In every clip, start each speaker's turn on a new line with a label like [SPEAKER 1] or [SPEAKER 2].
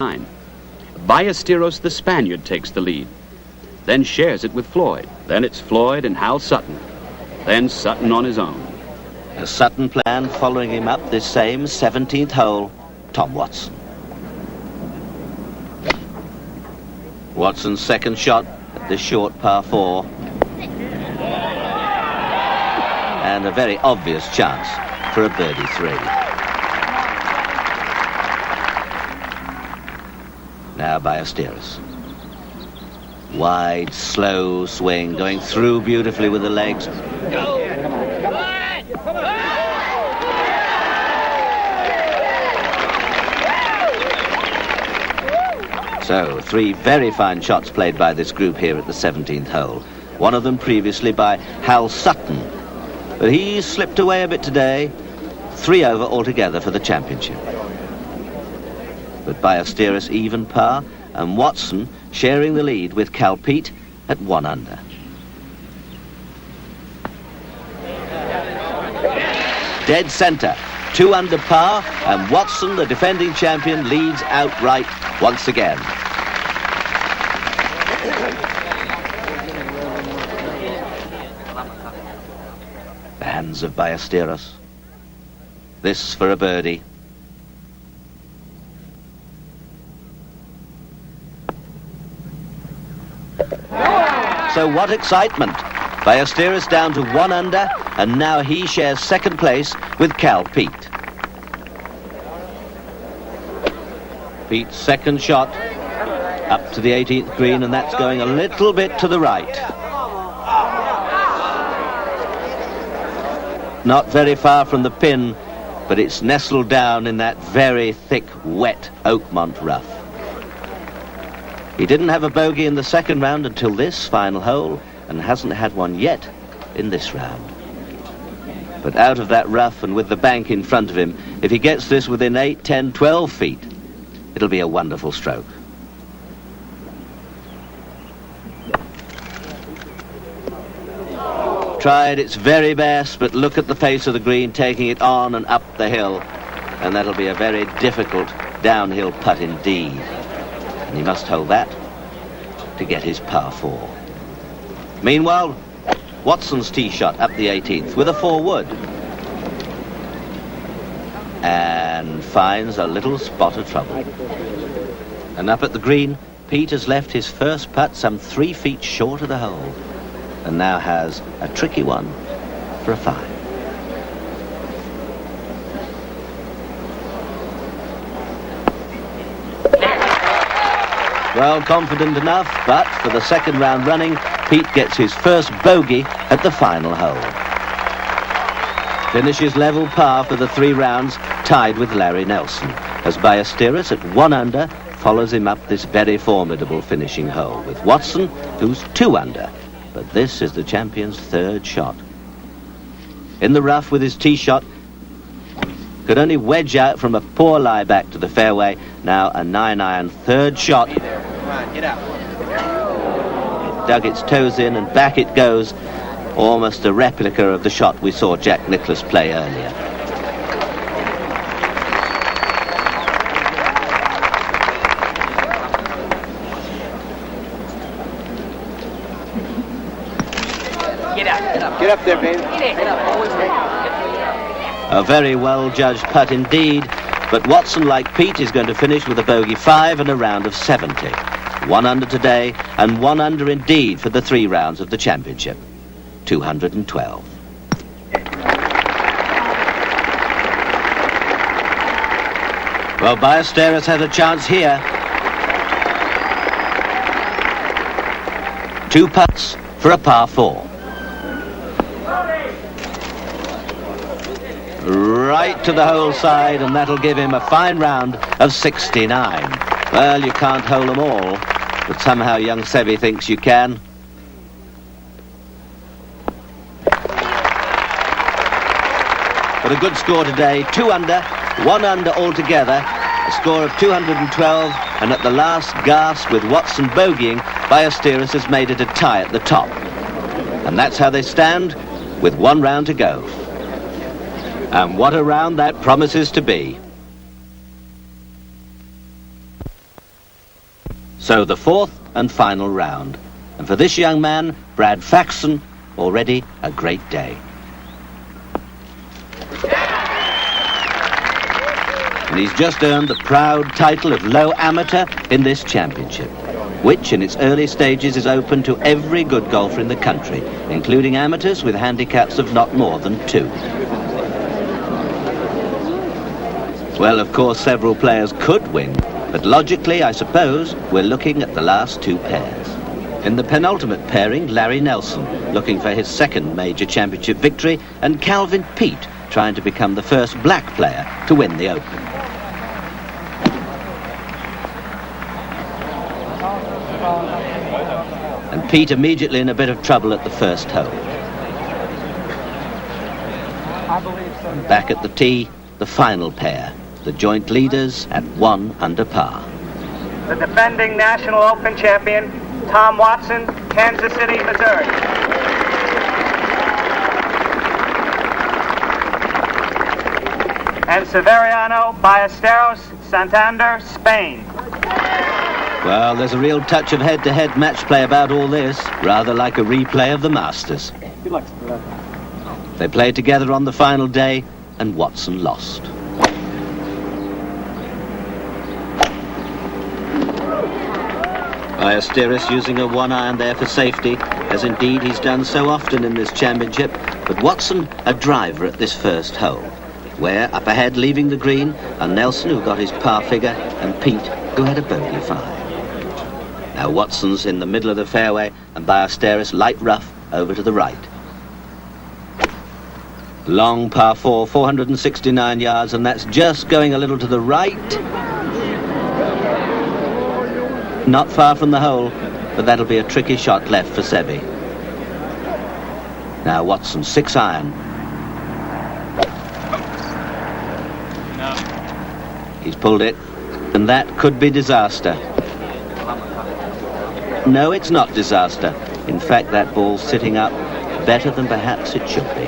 [SPEAKER 1] 9. Ballesteros the Spaniard takes the lead, then shares it with Floyd. Then it's Floyd and Hal Sutton, then Sutton on his own.
[SPEAKER 2] A Sutton plan following him up this same 17th hole, Tom Watson. Watson's second shot at this short par 4. And a very obvious chance for a birdie 3. Now Ballesteros. Wide, slow swing, going through beautifully with the legs. So, 3 very fine shots played by this group here at the 17th hole. One of them previously by Hal Sutton. But he slipped away a bit today. 3 over altogether for the championship. But Ballesteros even par, and Watson sharing the lead with Cal Peete at 1 under. Dead centre, 2 under par, and Watson, the defending champion, leads outright once again. The hands of Ballesteros. This for a birdie. So what excitement. Ballesteros down to 1 under, and now he shares second place with Cal Peete. Peete's second shot up to the 18th green, and that's going a little bit to the right. Not very far from the pin, but it's nestled down in that very thick, wet Oakmont rough. He didn't have a bogey in the second round until this final hole, and hasn't had one yet in this round. But out of that rough and with the bank in front of him, if he gets this within 8, 10, 12 feet, it'll be a wonderful stroke. Tried its very best, but look at the face of the green, taking it on and up the hill, and that'll be a very difficult downhill putt indeed. And he must hold that to get his par 4. Meanwhile, Watson's tee shot up the 18th with a 4-wood. And finds a little spot of trouble. And up at the green, Peete has left his first putt some 3 feet short of the hole, and now has a tricky one for a 5. Well, confident enough, but for the second round running, Peete gets his first bogey at the final hole. Finishes level par for the 3 rounds, tied with Larry Nelson, as Ballesteros at 1 under follows him up this very formidable finishing hole, with Watson, who's 2 under. But this is the champion's 3rd shot. In the rough with his tee shot, could only wedge out from a poor lie back to the fairway. Now a 9-iron 3rd shot. Get out. It dug its toes in and back it goes. Almost a replica of the shot we saw Jack Nicklaus play earlier.
[SPEAKER 3] Get up there, baby.
[SPEAKER 2] A very well-judged putt indeed, but Watson, like Peete, is going to finish with a bogey 5 and a round of 70. 1 under today, and 1 under indeed for the 3 rounds of the championship. 212. Well, Ballesteros had a chance here. 2 putts for a par 4. Right to the hole side, and that'll give him a fine round of 69. Well, you can't hole them all, but somehow young Seve thinks you can. But a good score today, 2 under, 1 under altogether, a score of 212, and at the last gasp with Watson bogeying, Ballesteros has made it a tie at the top. And that's how they stand with 1 round to go. And what a round that promises to be. So the fourth and final round. And for this young man, Brad Faxon, already a great day. And he's just earned the proud title of low amateur in this championship, which in its early stages is open to every good golfer in the country, including amateurs with handicaps of not more than 2. Well, of course, several players could win, but logically, I suppose, we're looking at the last 2 pairs. In the penultimate pairing, Larry Nelson, looking for his second major championship victory, and Calvin Peete, trying to become the first black player to win the Open. And Peete immediately in a bit of trouble at the first hole. And back at the tee, the final pair, the joint leaders at 1 under par.
[SPEAKER 3] The defending National Open champion, Tom Watson, Kansas City, Missouri. And Severiano Ballesteros, Santander, Spain.
[SPEAKER 2] Well, there's a real touch of head-to-head match play about all this, rather like a replay of the Masters.
[SPEAKER 3] Good luck.
[SPEAKER 2] They played together on the final day, and Watson lost. Ballesteros using a 1-iron there for safety, as indeed he's done so often in this championship, but Watson a driver at this first hole, where up ahead leaving the green are Nelson, who got his par figure, and Peete, who had a bogey 5. Now Watson's in the middle of the fairway and Ballesteros light rough over to the right. Long par 4, 469 yards, and that's just going a little to the right. Not far from the hole, but that'll be a tricky shot left for Seve. Now Watson, 6-iron. He's pulled it, and that could be disaster. No, it's not disaster. In fact, that ball's sitting up better than perhaps it should be.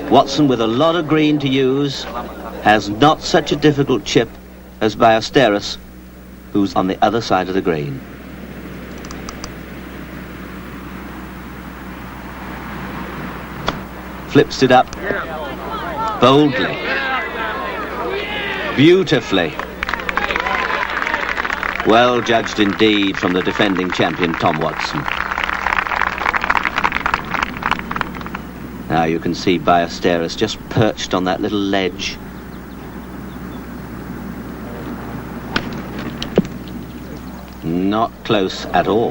[SPEAKER 2] Watson, with a lot of green to use, has not such a difficult chip as Ballesteros, who's on the other side of the green. Flips it up boldly, beautifully. Well judged indeed from the defending champion, Tom Watson. Now you can see Ballesteros just perched on that little ledge. Not close at all.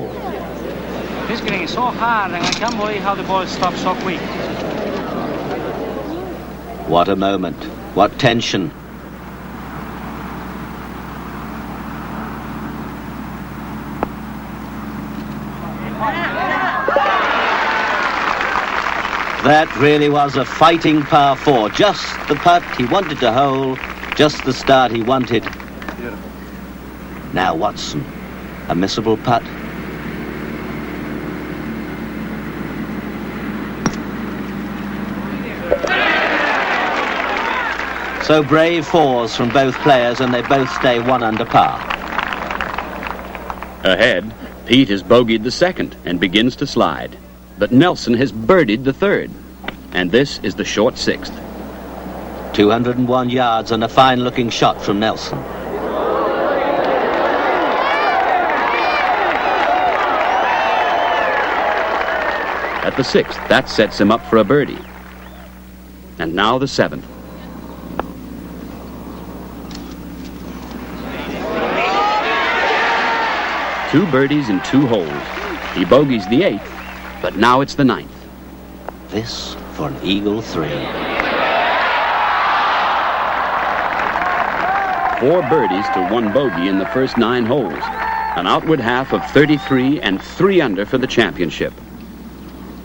[SPEAKER 3] This green is so hard, and I can't believe how the ball stopped so quick.
[SPEAKER 2] What a moment. What tension. That really was a fighting par 4. Just the putt he wanted to hole, just the start he wanted. Now Watson, a missable putt. So brave 4s from both players, and they both stay 1 under par.
[SPEAKER 1] Ahead, Peete has bogeyed the second and begins to slide. But Nelson has birdied the third. And this is the short 6th.
[SPEAKER 2] 201 yards and a fine-looking shot from Nelson.
[SPEAKER 1] At the 6th, that sets him up for a birdie. And now the 7th. Two birdies in 2 holes. He bogeys the 8th, but now it's the 9th.
[SPEAKER 2] This for an eagle 3.
[SPEAKER 1] 4 birdies to 1 bogey in the first 9 holes. An outward half of 33 and 3 under for the championship.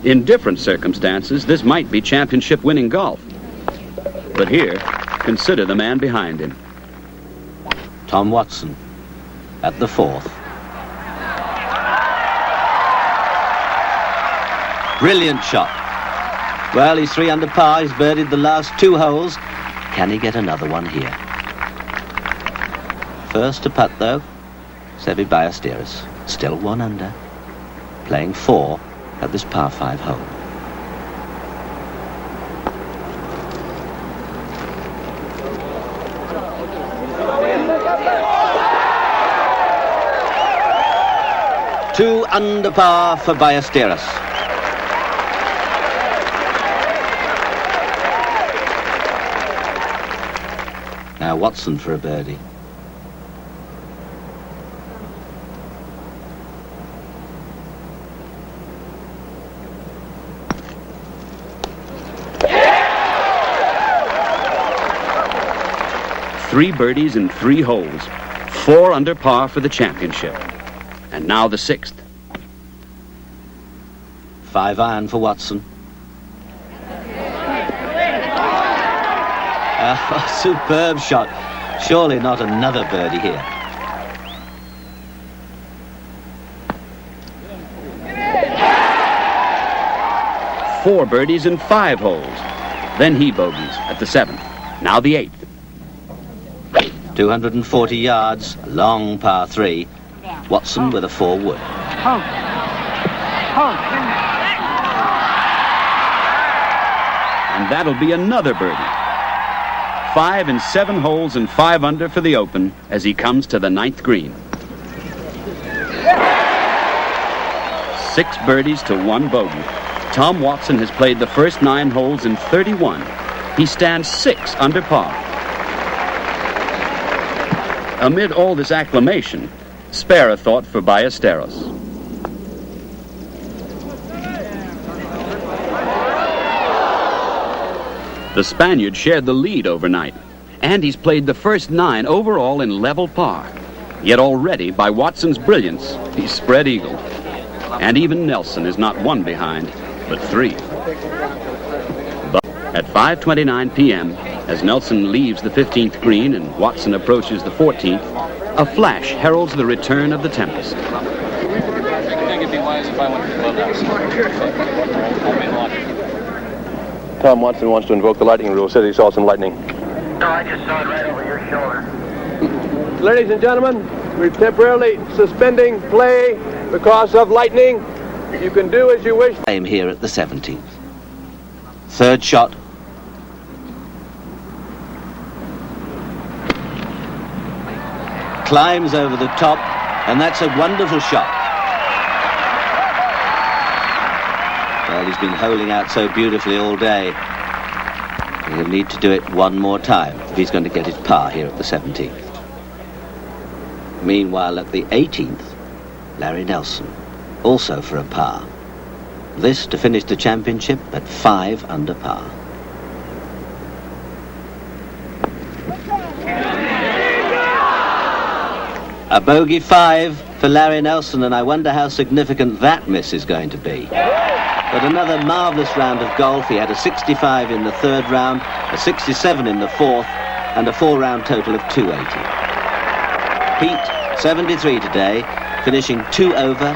[SPEAKER 1] In different circumstances, this might be championship-winning golf. But here, consider the man behind him.
[SPEAKER 2] Tom Watson at the 4th. Brilliant shot. Well, he's 3 under par. He's birdied the last 2 holes. Can he get another one here? First to putt, though, Seve Ballesteros, still 1 under, playing 4 at this par 5 hole. Two under par for Ballesteros. Now Watson for a birdie.
[SPEAKER 1] Three birdies in 3 holes. 4 under par for the championship. And now the 6th.
[SPEAKER 2] 5 iron for Watson. A superb shot. Surely not another birdie here.
[SPEAKER 1] Four birdies in 5 holes. Then he bogeys at the 7th. Now the 8th.
[SPEAKER 2] 240 yards, long par 3. Watson with a 4 wood.
[SPEAKER 1] And that'll be another birdie. 5 in 7 holes and 5 under for the Open as he comes to the 9th green. 6 birdies to 1 bogey. Tom Watson has played the first 9 holes in 31. He stands 6 under par. Amid all this acclamation, spare a thought for Ballesteros. The Spaniard shared the lead overnight, and he's played the first 9 overall in level par. Yet already, by Watson's brilliance, he's spread eagled. And even Nelson is not 1 behind, but 3. But at 5:29 p.m., as Nelson leaves the 15th green and Watson approaches the 14th, a flash heralds the return of the tempest.
[SPEAKER 4] I think it'd be wise if I went to the clubhouse.
[SPEAKER 5] Tom Watson wants to invoke the lightning rule. Says he saw some lightning.
[SPEAKER 3] No, I just saw it right over your shoulder.
[SPEAKER 5] Ladies and gentlemen, we're temporarily suspending play because of lightning. You can do as you wish.
[SPEAKER 2] Same here at the 17th. 3rd shot. Climbs over the top, and that's a wonderful shot. Well, he's been holing out so beautifully all day. He'll need to do it one more time if he's going to get his par here at the 17th. Meanwhile, at the 18th, Larry Nelson, also for a par. This to finish the championship at 5 under par. A bogey 5 for Larry Nelson, and I wonder how significant that miss is going to be. But another marvellous round of golf. He had a 65 in the 3rd round, a 67 in the 4th, and a 4-round total of 280. Pete, 73 today, finishing 2 over.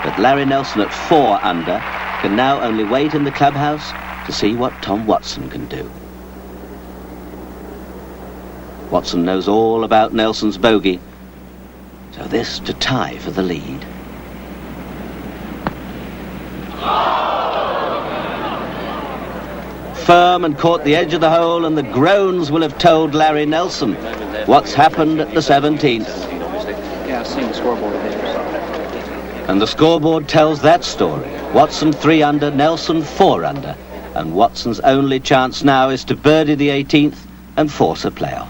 [SPEAKER 2] But Larry Nelson at 4 under can now only wait in the clubhouse to see what Tom Watson can do. Watson knows all about Nelson's bogey, so this to tie for the lead. Firm and caught the edge of the hole, and the groans will have told Larry Nelson what's happened at the 17th.
[SPEAKER 4] Yeah, I've seen the scoreboard there.
[SPEAKER 2] And the scoreboard tells that story. Watson 3 under, Nelson 4 under. And Watson's only chance now is to birdie the 18th and force a playoff.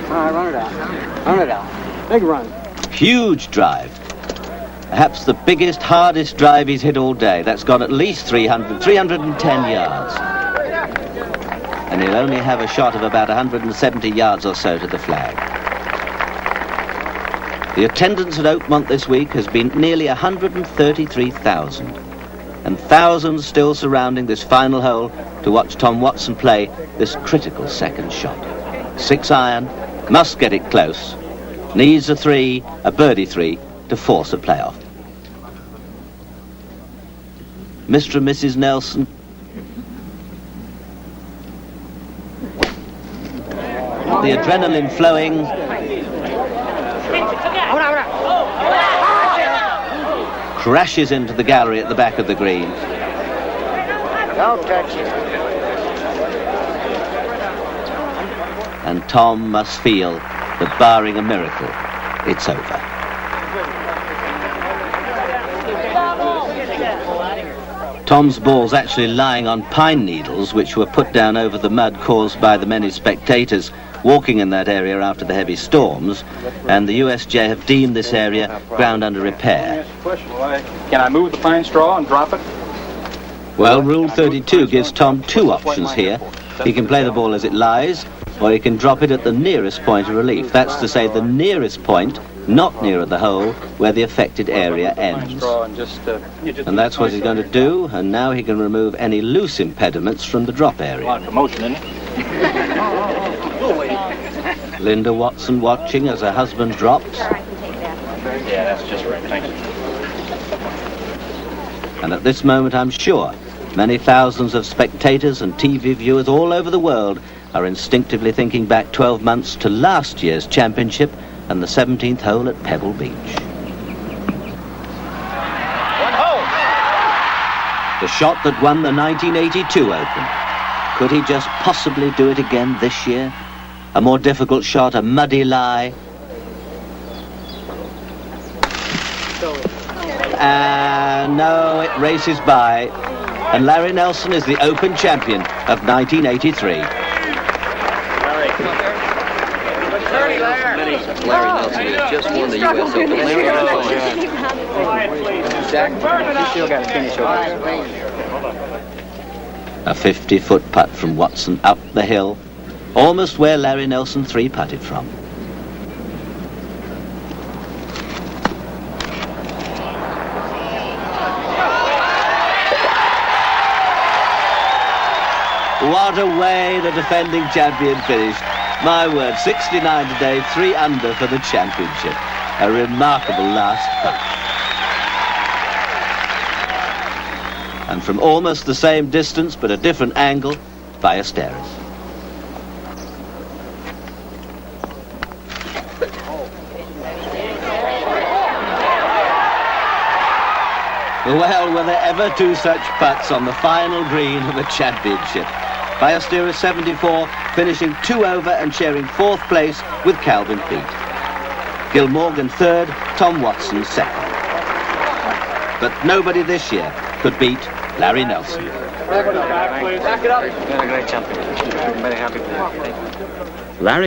[SPEAKER 6] All right, run it out. Run it out. Big run.
[SPEAKER 2] Huge drive. Perhaps the biggest, hardest drive he's hit all day. That's gone at least 310 yards. And he'll only have a shot of about 170 yards or so to the flag. The attendance at Oakmont this week has been nearly 133,000. And thousands still surrounding this final hole to watch Tom Watson play this critical 2nd shot. 6 iron, must get it close. Needs a 3, a birdie 3, to force a playoff. Mr. and Mrs. Nelson the adrenaline flowing. Crashes into the gallery at the back of the green.
[SPEAKER 6] Don't touch it.
[SPEAKER 2] And Tom must feel that barring a miracle, it's over. Tom's ball's actually lying on pine needles, which were put down over the mud caused by the many spectators walking in that area after the heavy storms, and the USJ have deemed this area ground under repair.
[SPEAKER 4] Can I move the pine straw and drop it?
[SPEAKER 2] Well, Rule 32 gives Tom two options here. He can play the ball as it lies, or he can drop it at the nearest point of relief. That's to say, the nearest point, not nearer the hole, where the affected area ends. And that's what he's going to do, and now he can remove any loose impediments from the drop area. Linda Watson watching as her husband drops.
[SPEAKER 4] Yeah, that's just right. Thank you.
[SPEAKER 2] And at this moment, I'm sure, many thousands of spectators and TV viewers all over the world are instinctively thinking back 12 months to last year's championship and the 17th hole at Pebble Beach. The shot that won the 1982 Open. Could he just possibly do it again this year? A more difficult shot, a muddy lie. And no, it races by. And Larry Nelson is the Open champion of 1983.
[SPEAKER 7] Larry Nelson has just won the U.S. Open.
[SPEAKER 6] You still got to finish over.
[SPEAKER 2] A 50-foot putt from Watson up the hill, almost where Larry Nelson three-putted from. What a way the defending champion finished. My word, 69 today, 3 under for the championship. A remarkable last putt. And from almost the same distance, but a different angle, Ballesteros. Well, were there ever two such putts on the final green of a championship? Ballesteros 74, finishing 2 over and sharing 4th place with Calvin Peete. Gil Morgan 3rd, Tom Watson 2nd. But nobody this year could beat Larry Nelson.
[SPEAKER 6] Back it up.
[SPEAKER 7] You're a great champion. I'm very happy for you.
[SPEAKER 1] Larry